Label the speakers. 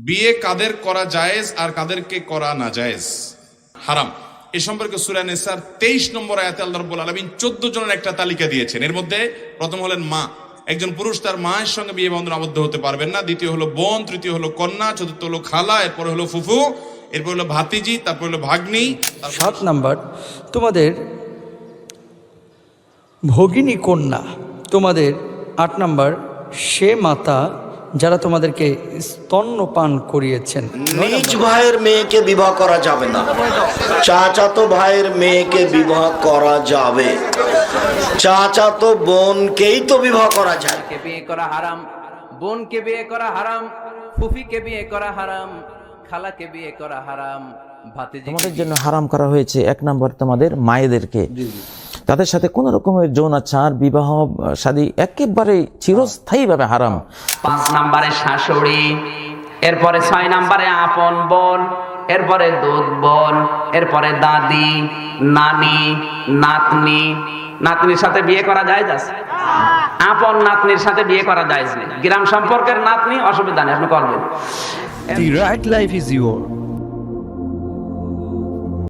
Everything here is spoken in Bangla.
Speaker 1: বিয়ে কাদের করা জায়েজ আর কাদেরকে করা না জায়েজ, হারাম, এ সম্পর্কে সূরা নিসার 23 নম্বর আয়াতে আল্লাহ রাব্বুল আলামিন 14 জনের একটা তালিকা দিয়েছেন। এর মধ্যে প্রথম হলেন মা, একজন পুরুষ তার মায়ের সঙ্গে বিয়ে বন্ধনে আবদ্ধ হতে পারবেন না। দ্বিতীয় হলো বোন, তৃতীয় হলো কন্যা, চতুর্থ হলো খালা, এরপরে হলো ফুফু, এরপর হলো ভাতিজি, তারপর হলো ভাগ্নি।
Speaker 2: 7 নাম্বার তোমাদের ভগিনী কন্যা। তোমাদের 8 নাম্বার সে মাতা যারা তোমাদেরকে স্তন্যপান করিয়েছেন।
Speaker 3: নিজ ভাইয়ের মেয়েকে বিবাহ করা যাবে না, চাচাতো ভাইয়ের মেয়েকে বিবাহ করা যাবে, চাচাতো বোনকেই তো বিবাহ করা যায়।
Speaker 4: কে বিয়ে করা হারাম, বোনকে বিয়ে করা হারাম, ফুফিকে বিয়ে করা হারাম, খালাকে বিয়ে করা হারাম, ভাতিজি।
Speaker 5: তোমাদের জন্য হারাম করা হয়েছে 1 নম্বর তোমাদের মায়েদেরকে, তাদের সাথে কোন রকমের যৌনাচার, বিবাহ শাদী একেবারে চিরস্থায়ীভাবে হারাম।
Speaker 4: 5 নম্বরে শাশুড়ি, এরপরে 6 নম্বরে আপন বোন, এরপরে দুধ বোন, এরপরে দাদি, নানি, নাতনি। নাতনির সাথে বিয়ে করা জায়েজ আছে? আপন নাতনির সাথে বিয়ে করা জায়েজ নেই। গ্রাম সম্পর্কের নাতনি অসুবিধা নেই, আপনি করবেন।
Speaker 6: The right life is yours.